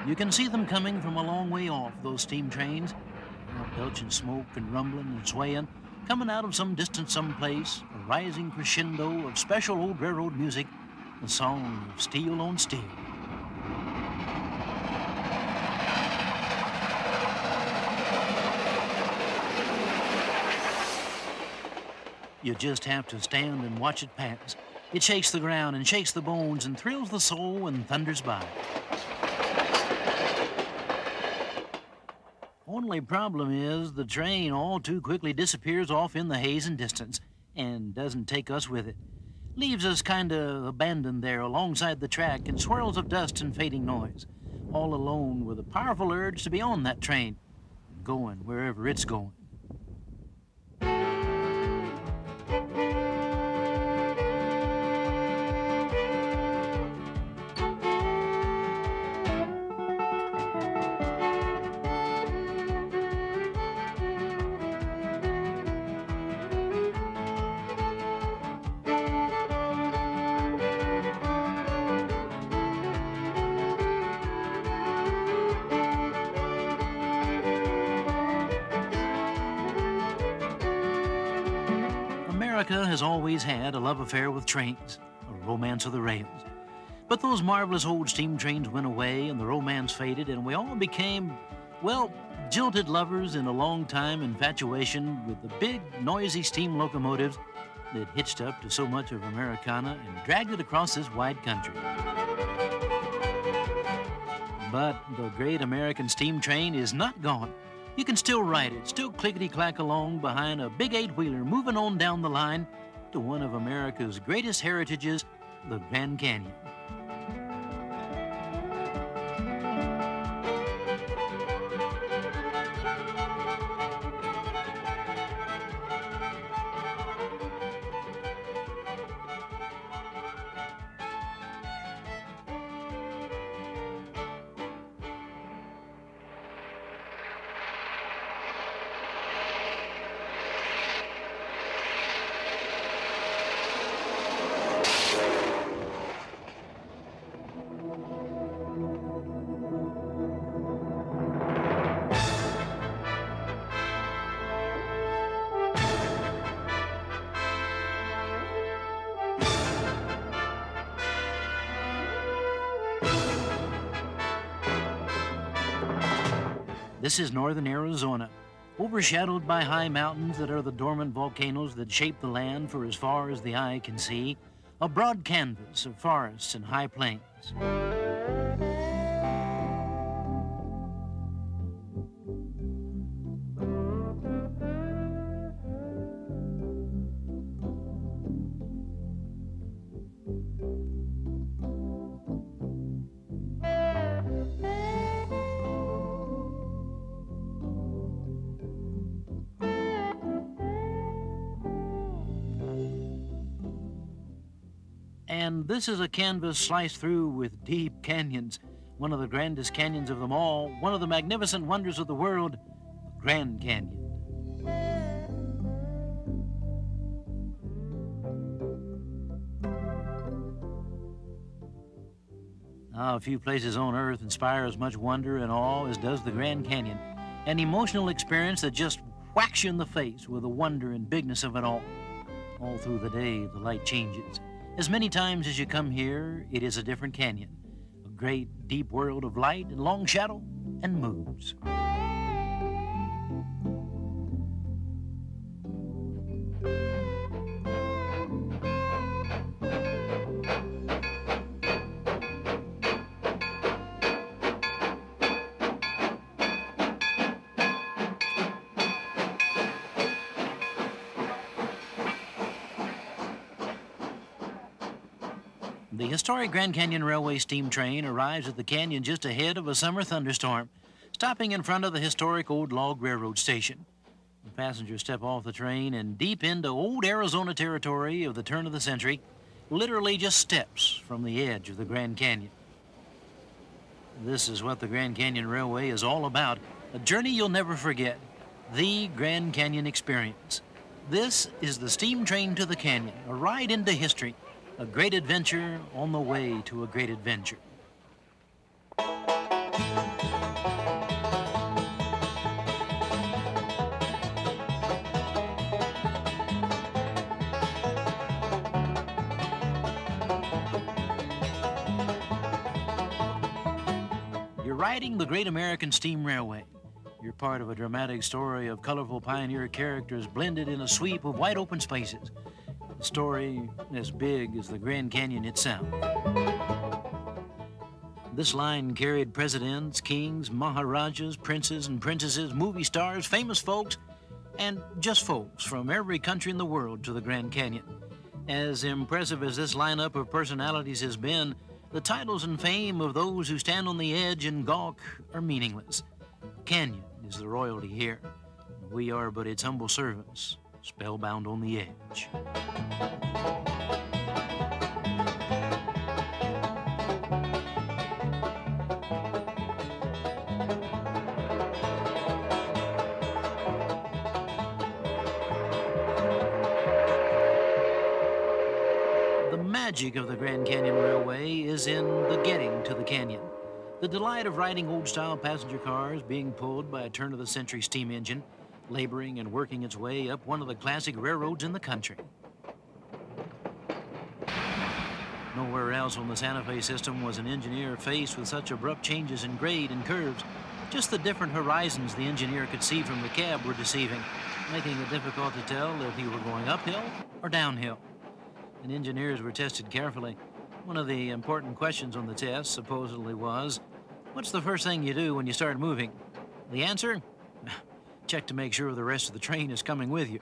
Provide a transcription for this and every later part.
You can see them coming from a long way off, those steam trains, belching smoke and rumbling and swaying, coming out of some distance someplace, a rising crescendo of special old railroad music, the song of steel on steel. You just have to stand and watch it pass. It shakes the ground and shakes the bones and thrills the soul and thunders by. Only problem is the train all too quickly disappears off in the haze and distance and doesn't take us with it. Leaves us kind of abandoned there alongside the track in swirls of dust and fading noise, all alone with a powerful urge to be on that train, going wherever it's going. America has always had a love affair with trains, a romance of the rails. But those marvelous old steam trains went away and the romance faded and we all became, well, jilted lovers in a long-time infatuation with the big, noisy steam locomotives that hitched up to so much of Americana and dragged it across this wide country. But the great American steam train is not gone. You can still ride it, still clickety-clack along behind a big 8-wheeler moving on down the line to one of America's greatest heritages, the Grand Canyon. This is northern Arizona, overshadowed by high mountains that are the dormant volcanoes that shape the land for as far as the eye can see, a broad canvas of forests and high plains. And this is a canvas sliced through with deep canyons, one of the grandest canyons of them all, one of the magnificent wonders of the world, the Grand Canyon. Now, a few places on Earth inspire as much wonder and awe as does the Grand Canyon, an emotional experience that just whacks you in the face with the wonder and bigness of it all. All through the day, the light changes. As many times as you come here, it is a different canyon, a great, deep world of light and long shadow and moods. The historic Grand Canyon Railway steam train arrives at the canyon just ahead of a summer thunderstorm, stopping in front of the historic old log railroad station. The passengers step off the train and deep into old Arizona territory of the turn of the century, literally just steps from the edge of the Grand Canyon. This is what the Grand Canyon Railway is all about, a journey you'll never forget, the Grand Canyon experience. This is the steam train to the canyon, a ride into history, a great adventure on the way to a great adventure. riding the Great American Steam Railway. You're part of a dramatic story of colorful pioneer characters blended in a sweep of wide open spaces. A story as big as the Grand Canyon itself. This line carried presidents, kings, maharajas, princes and princesses, movie stars, famous folks, and just folks from every country in the world to the Grand Canyon. As impressive as this lineup of personalities has been, the titles and fame of those who stand on the edge and gawk are meaningless. Canyon is the royalty here. We are but its humble servants, spellbound on the edge. The magic of the Grand Canyon Railway is in the getting to the canyon. The delight of riding old-style passenger cars being pulled by a turn-of-the-century steam engine, laboring and working its way up one of the classic railroads in the country. Nowhere else on the Santa Fe system was an engineer faced with such abrupt changes in grade and curves. Just the different horizons the engineer could see from the cab were deceiving, making it difficult to tell if he were going uphill or downhill. And engineers were tested carefully. One of the important questions on the test supposedly was, what's the first thing you do when you start moving? The answer? Check to make sure the rest of the train is coming with you.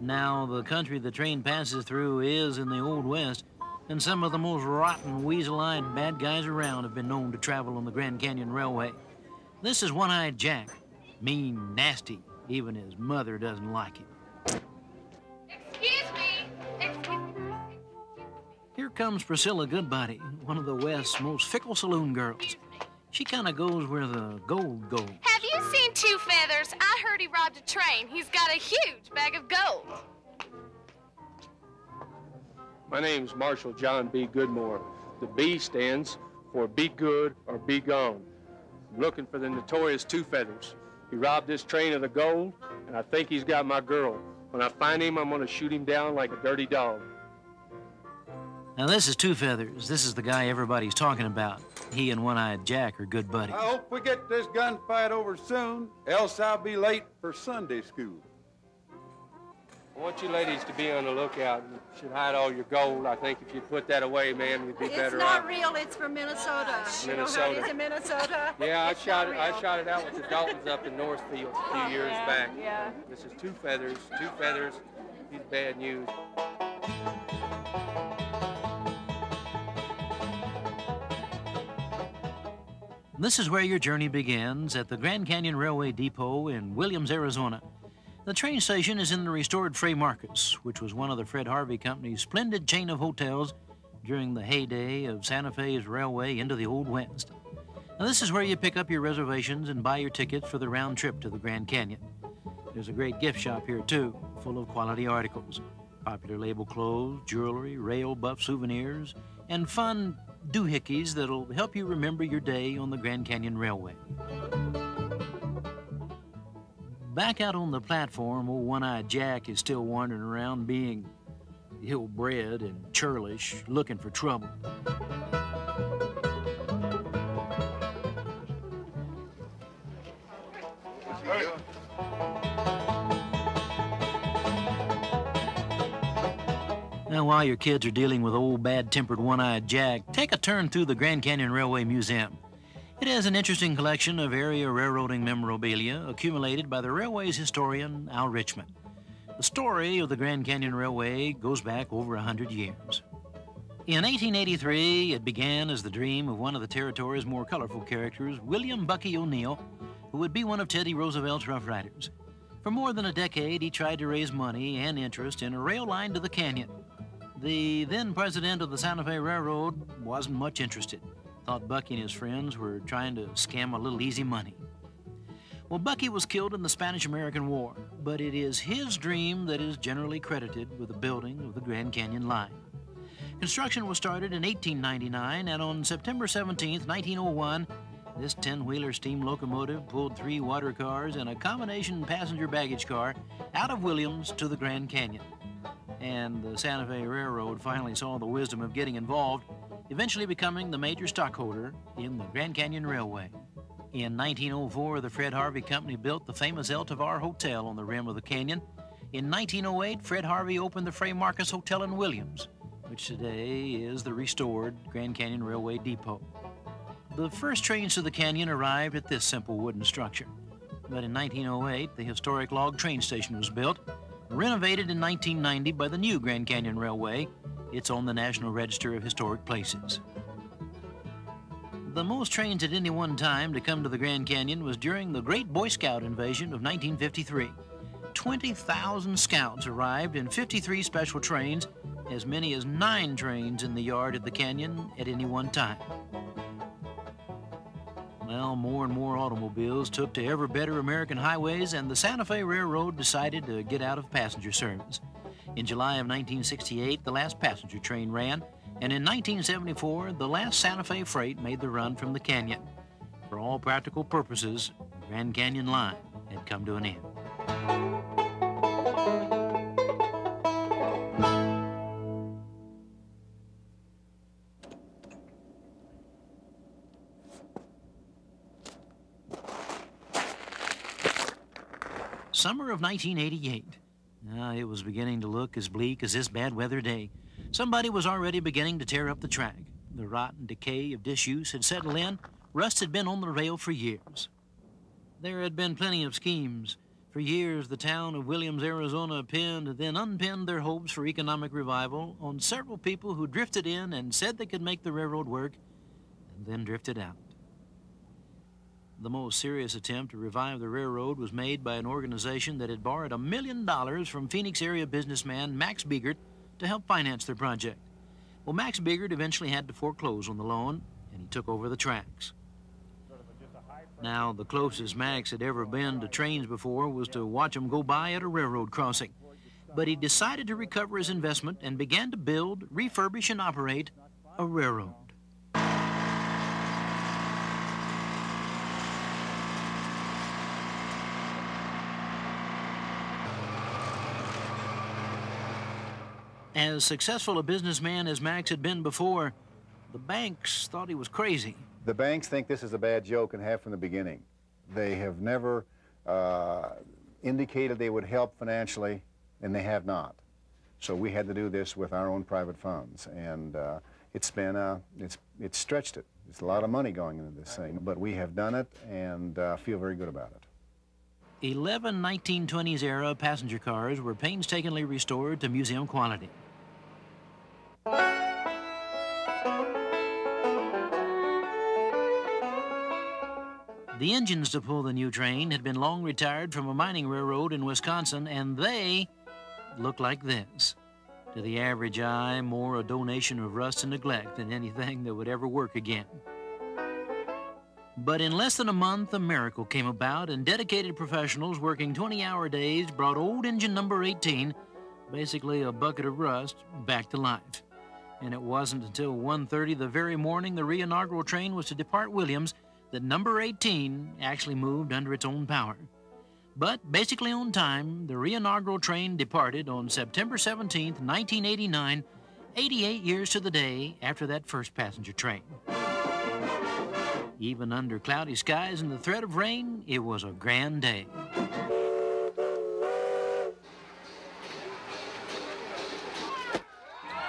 Now, the country the train passes through is in the Old West, and some of the most rotten, weasel-eyed bad guys around have been known to travel on the Grand Canyon Railway. This is One-Eyed Jack. Mean, nasty. Even his mother doesn't like him. Excuse me. Excuse me. Here comes Priscilla Goodbody, one of the West's most fickle saloon girls. She kind of goes where the gold goes. Have you seen Two Feathers? I heard he robbed a train. He's got a huge bag of gold. My name's Marshal John B. Goodmore. The B stands for Be Good or Be Gone. I'm looking for the notorious Two Feathers. He robbed this train of the gold, and I think he's got my girl. When I find him, I'm going to shoot him down like a dirty dog. Now, this is Two Feathers. This is the guy everybody's talking about. He and One-Eyed Jack are good buddies. I hope we get this gunfight over soon, else I'll be late for Sunday school. I want you ladies to be on the lookout. You should hide all your gold. I think if you put that away, ma'am, you'd be better off. It's not real. It's from Minnesota. You know how it is in Minnesota? Yeah, I shot it out with the Daltons up in Northfield a few years back. Yeah. This is Two Feathers. Two Feathers. He's bad news. This is where your journey begins, at the Grand Canyon Railway Depot in Williams, Arizona. The train station is in the restored Frey Marcus, which was one of the Fred Harvey Company's splendid chain of hotels during the heyday of Santa Fe's railway into the Old West. Now, this is where you pick up your reservations and buy your tickets for the round trip to the Grand Canyon. There's a great gift shop here, too, full of quality articles. Popular label clothes, jewelry, rail buff souvenirs, and fun doohickeys that'll help you remember your day on the Grand Canyon Railway. Back out on the platform, old One-Eyed Jack is still wandering around being ill-bred and churlish, looking for trouble. Now, while your kids are dealing with old bad-tempered One-Eyed Jack, take a turn through the Grand Canyon Railway Museum. It has an interesting collection of area railroading memorabilia accumulated by the railway's historian, Al Richmond. The story of the Grand Canyon Railway goes back over 100 years. In 1883, it began as the dream of one of the territory's more colorful characters, William Bucky O'Neill, who would be one of Teddy Roosevelt's Rough Riders. For more than a decade, he tried to raise money and interest in a rail line to the canyon. The then president of the Santa Fe Railroad wasn't much interested. Thought Bucky and his friends were trying to scam a little easy money. Well, Bucky was killed in the Spanish-American War, but it is his dream that is generally credited with the building of the Grand Canyon Line. Construction was started in 1899, and on September 17, 1901, this 10-wheeler steam locomotive pulled 3 water cars and a combination passenger baggage car out of Williams to the Grand Canyon. and the Santa Fe Railroad finally saw the wisdom of getting involved, eventually becoming the major stockholder in the Grand Canyon Railway. In 1904, the Fred Harvey Company built the famous El Tovar Hotel on the rim of the canyon. In 1908, Fred Harvey opened the Fray Marcos Hotel in Williams, which today is the restored Grand Canyon Railway Depot. The first trains to the canyon arrived at this simple wooden structure. But in 1908, the historic log train station was built, renovated in 1990 by the new Grand Canyon Railway. It's on the National Register of Historic Places. The most trains at any one time to come to the Grand Canyon was during the Great Boy Scout invasion of 1953. 20,000 scouts arrived in 53 special trains, as many as 9 trains in the yard at the canyon at any one time. Well, more and more automobiles took to ever better American highways, and the Santa Fe Railroad decided to get out of passenger service. In July of 1968, the last passenger train ran, and in 1974, the last Santa Fe freight made the run from the canyon. For all practical purposes, the Grand Canyon line had come to an end. Summer of 1988. It was beginning to look as bleak as this bad weather day. Somebody was already beginning to tear up the track. The rot and decay of disuse had settled in. Rust had been on the rail for years. There had been plenty of schemes. For years, the town of Williams, Arizona pinned and then unpinned their hopes for economic revival on several people who drifted in and said they could make the railroad work, and then drifted out. The most serious attempt to revive the railroad was made by an organization that had borrowed $1 million from Phoenix area businessman Max Biegert to help finance their project. Well, Max Biegert eventually had to foreclose on the loan, and he took over the tracks. Now, the closest Max had ever been to trains before was to watch them go by at a railroad crossing. But he decided to recover his investment and began to build, refurbish, and operate a railroad. As successful a businessman as Max had been before, the banks thought he was crazy. The banks think this is a bad joke and have from the beginning. They have never indicated they would help financially, and they have not. So we had to do this with our own private funds, and it's stretched it. It's a lot of money going into this thing, but we have done it and feel very good about it. 11 1920s era passenger cars were painstakingly restored to museum quality. The engines to pull the new train had been long retired from a mining railroad in Wisconsin, and they looked like this. To the average eye, more a donation of rust and neglect than anything that would ever work again. But in less than a month, a miracle came about, and dedicated professionals working 20-hour days brought old engine number 18, basically a bucket of rust, back to life. And it wasn't until 1:30 the very morning the re-inaugural train was to depart Williams that number 18 actually moved under its own power. But basically on time, the re-inaugural train departed on September 17th, 1989, 88 years to the day after that first passenger train. Even under cloudy skies and the threat of rain, it was a grand day.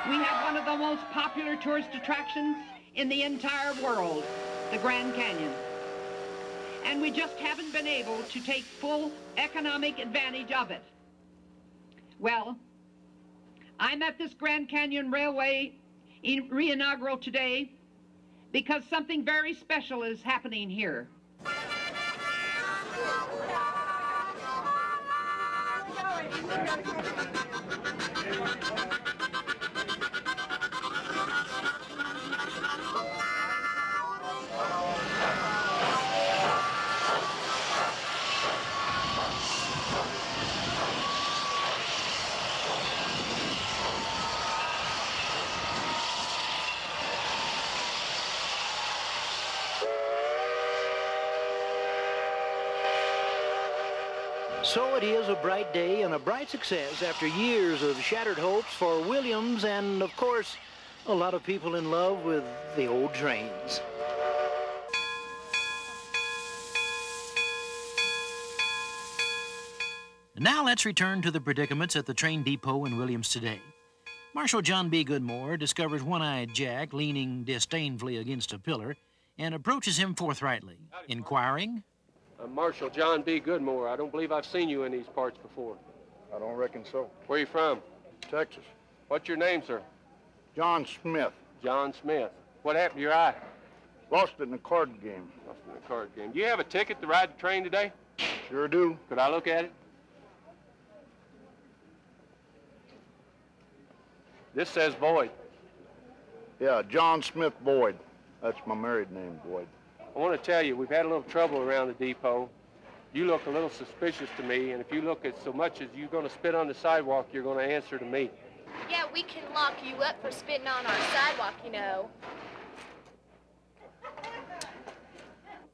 We have one of the most popular tourist attractions in the entire world, the Grand Canyon. And we just haven't been able to take full economic advantage of it. Well, I'm at this Grand Canyon Railway re-inaugural today because something very special is happening here. So it is a bright day and a bright success after years of shattered hopes for Williams and, of course, a lot of people in love with the old trains. Now let's return to the predicaments at the train depot in Williams today. Marshal John B. Goodmore discovers One-Eyed Jack leaning disdainfully against a pillar and approaches him forthrightly, inquiring, I'm Marshal John B. Goodmore. I don't believe I've seen you in these parts before. I don't reckon so. Where are you from? Texas. What's your name, sir? John Smith. John Smith. What happened to your eye? Lost it in a card game. Lost it in a card game. Do you have a ticket to ride the train today? Sure do. Could I look at it? This says Boyd. Yeah, John Smith Boyd. That's my married name, Boyd. I want to tell you, we've had a little trouble around the depot. You look a little suspicious to me, and if you look at so much as you're going to spit on the sidewalk, you're going to answer to me. Yeah, we can lock you up for spitting on our sidewalk, you know.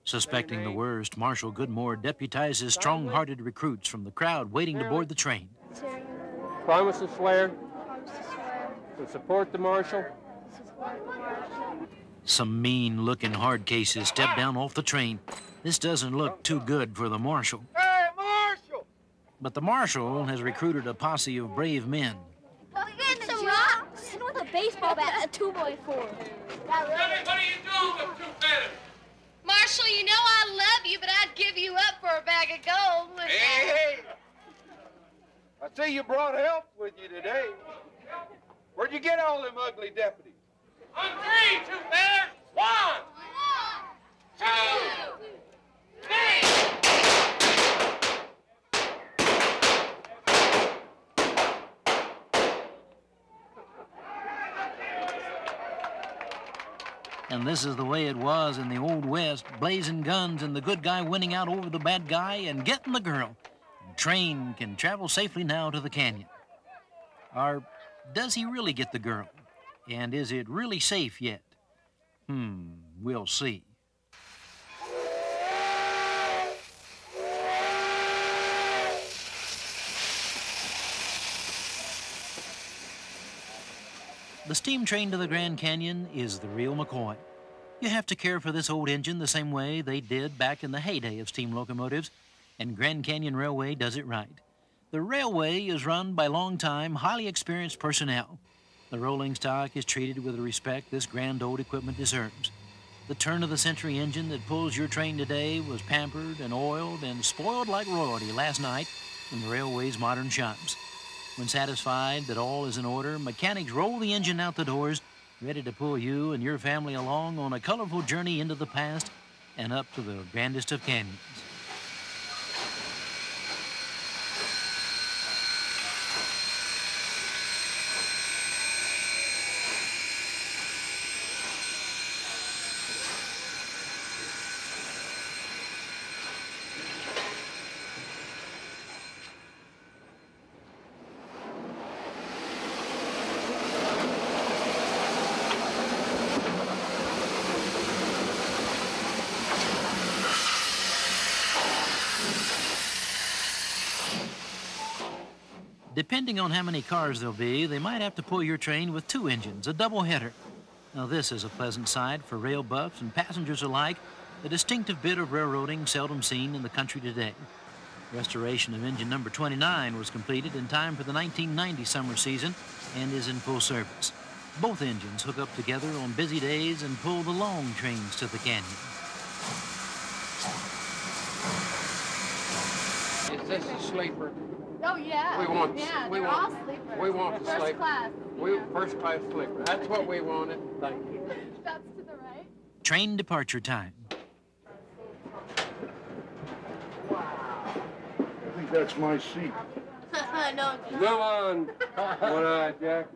Suspecting the worst, Marshal Goodmore deputizes strong-hearted recruits from the crowd waiting to board the train. Promise to swear. To support the marshal. Some mean-looking hard cases step down off the train. This doesn't look too good for the marshal. Hey, Marshal! But the marshal has recruited a posse of brave men. Get some rocks! And with a baseball bat and a 2x4. What are you doing with 2 feathers? Marshal, you know I love you, but I'd give you up for a bag of gold. Hey! I see you brought help with you today. Where'd you get all them ugly deputies? On 3, 2 feathers. 1, 2, 3. And this is the way it was in the Old West, blazing guns and the good guy winning out over the bad guy and getting the girl. The train can travel safely now to the canyon. Or does he really get the girl? And is it really safe yet? We'll see. The steam train to the Grand Canyon is the real McCoy. You have to care for this old engine the same way they did back in the heyday of steam locomotives, and Grand Canyon Railway does it right. The railway is run by long-time, highly experienced personnel. The rolling stock is treated with the respect this grand old equipment deserves. The turn-of-the-century engine that pulls your train today was pampered and oiled and spoiled like royalty last night in the railway's modern shops. When satisfied that all is in order, mechanics roll the engine out the doors, ready to pull you and your family along on a colorful journey into the past and up to the grandest of canyons. Depending on how many cars there'll be, they might have to pull your train with 2 engines, a double header. Now this is a pleasant sight for rail buffs and passengers alike, a distinctive bit of railroading seldom seen in the country today. Restoration of engine number 29 was completed in time for the 1990 summer season and is in full service. Both engines hook up together on busy days and pull the long trains to the canyon. Is this a sleeper? Oh, yeah. We want, yeah, we they're want, all sleepers. we want the First sleeper. class. First class sleeper. That's what we wanted. Thank you. That's to the right. Train departure time. I think that's my seat. No, Come on, One-Eyed Jack.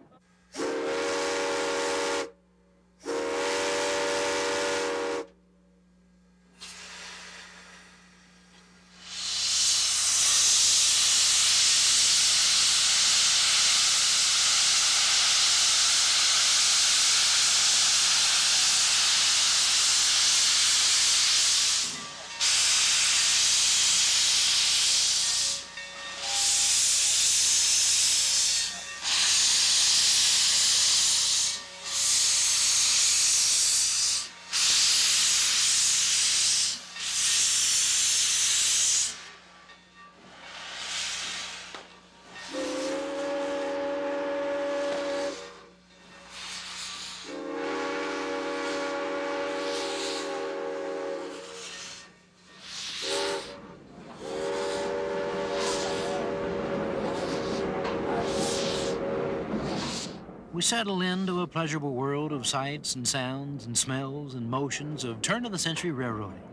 We settle into a pleasurable world of sights and sounds and smells and motions of turn-of-the-century railroading.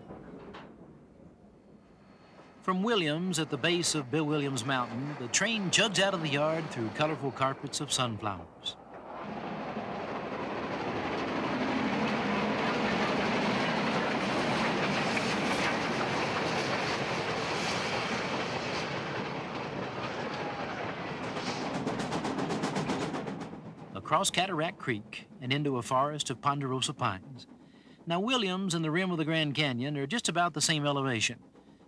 From Williams at the base of Bill Williams Mountain, the train chugs out of the yard through colorful carpets of sunflowers. Across Cataract Creek and into a forest of ponderosa pines. Now, Williams and the rim of the Grand Canyon are just about the same elevation,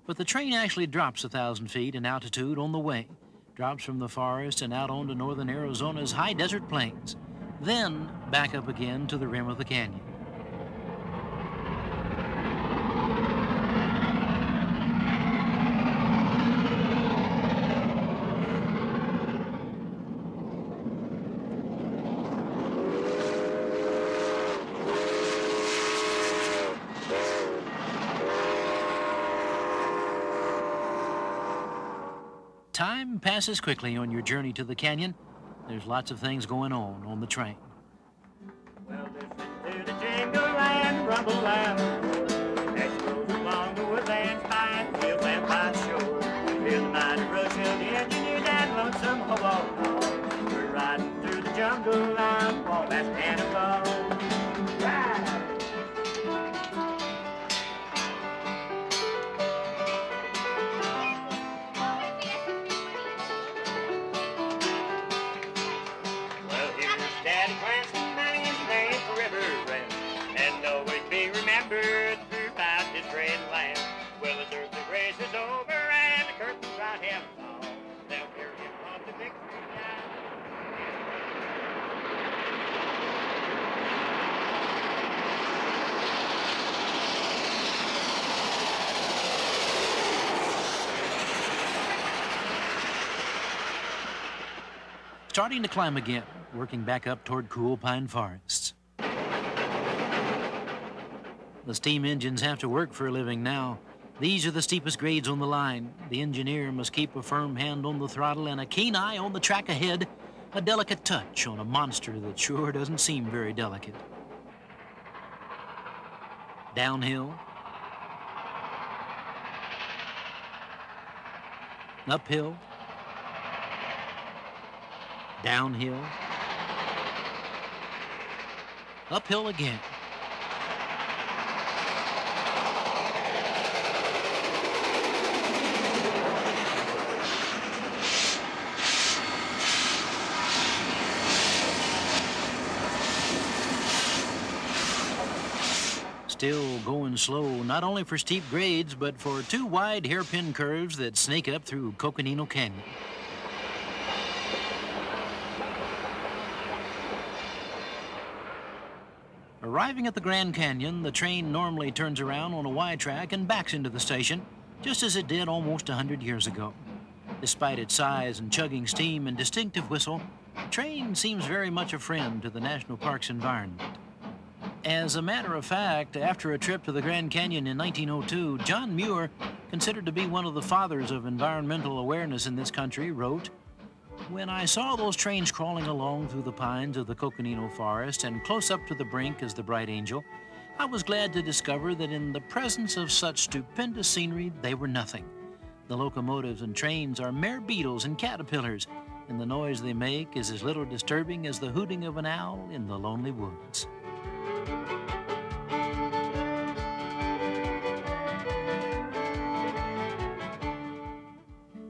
but the train actually drops 1,000 feet in altitude on the way, drops from the forest and out onto northern Arizona's high desert plains, then back up again to the rim of the canyon. Time passes quickly on your journey to the canyon. There's lots of things going on the train. Well, listen to the jingle and rumble loud as goes along the woodlands, pine fields and by the shore. Hear the mighty rush of the engineers and lonesome hobo. We're riding through the jungle on Wall That's Cannonball. Ride! Starting to climb again, working back up toward cool pine forests. The steam engines have to work for a living now. These are the steepest grades on the line. The engineer must keep a firm hand on the throttle and a keen eye on the track ahead, a delicate touch on a monster that sure doesn't seem very delicate. Downhill. Uphill. Downhill. Uphill again. Still going slow, not only for steep grades, but for two wide hairpin curves that snake up through Coconino Canyon. Arriving at the Grand Canyon, the train normally turns around on a Y track and backs into the station, just as it did almost 100 years ago. Despite its size and chugging steam and distinctive whistle, the train seems very much a friend to the national park's environment. As a matter of fact, after a trip to the Grand Canyon in 1902, John Muir, considered to be one of the fathers of environmental awareness in this country, wrote, "When I saw those trains crawling along through the pines of the Coconino Forest and close up to the brink as the Bright Angel, I was glad to discover that in the presence of such stupendous scenery, they were nothing. The locomotives and trains are mere beetles and caterpillars, and the noise they make is as little disturbing as the hooting of an owl in the lonely woods."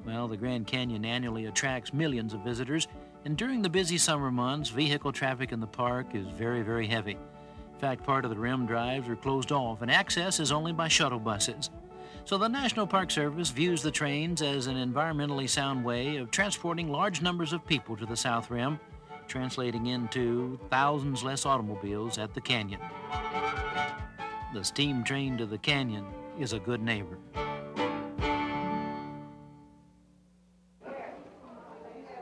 Well, the Grand Canyon annually attracts millions of visitors, and during the busy summer months, vehicle traffic in the park is very, very heavy. In fact, part of the rim drives are closed off, and access is only by shuttle buses. So the National Park Service views the trains as an environmentally sound way of transporting large numbers of people to the South Rim, translating into thousands less automobiles at the canyon. The steam train to the canyon is a good neighbor.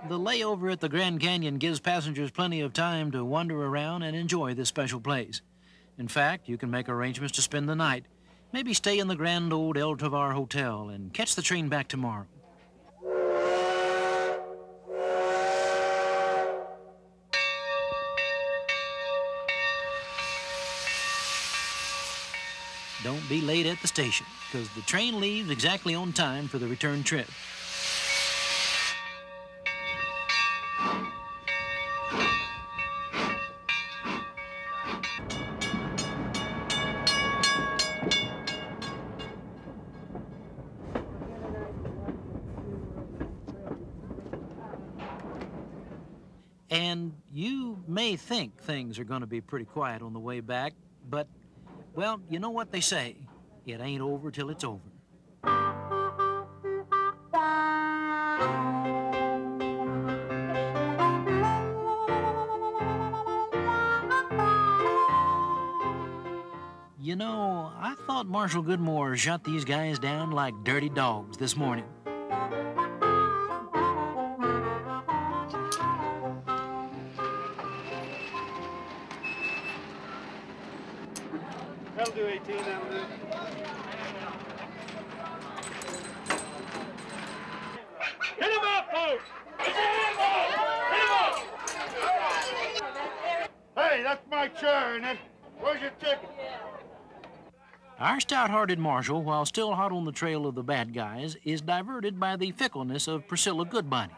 The layover at the Grand Canyon gives passengers plenty of time to wander around and enjoy this special place. In fact, you can make arrangements to spend the night, maybe stay in the grand old El Tovar Hotel and catch the train back tomorrow. don't be late at the station, because the train leaves exactly on time for the return trip. And you may think things are going to be pretty quiet on the way back, but, well, you know what they say. It ain't over till it's over. You know, I thought Marshal Goodmore shot these guys down like dirty dogs this morning. That'll do 18, that'll do. Hit him up, folks! Hit him up! Hey, that's my chair, isn't it? Where's your ticket? Our stout-hearted marshal, while still hot on the trail of the bad guys, is diverted by the fickleness of Priscilla Goodbody.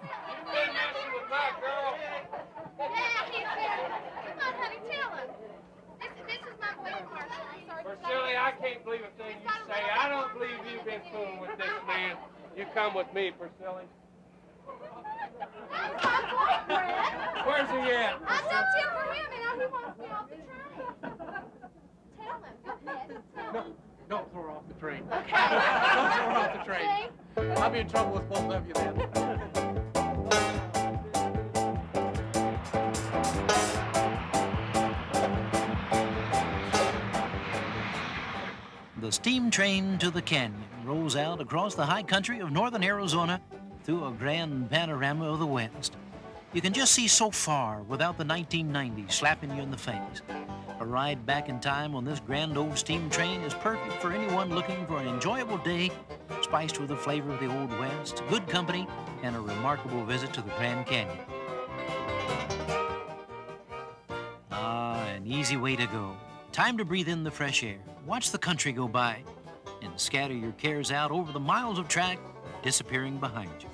Silly, I can't believe a thing you say. I don't believe you've been fooling with this man. You come with me, Priscilla. That's my boyfriend. Where's he at? I don't tell for him, and he wants me off the train. Tell him. Go ahead. Tell him. Don't throw her off the train. Okay. Don't throw her off the train. I'll be in trouble with both of you then. The steam train to the canyon rolls out across the high country of northern Arizona through a grand panorama of the West. You can just see so far without the 1990s slapping you in the face. A ride back in time on this grand old steam train is perfect for anyone looking for an enjoyable day spiced with the flavor of the Old West, good company, and a remarkable visit to the Grand Canyon. Ah, an easy way to go. Time to breathe in the fresh air, watch the country go by, and scatter your cares out over the miles of track disappearing behind you.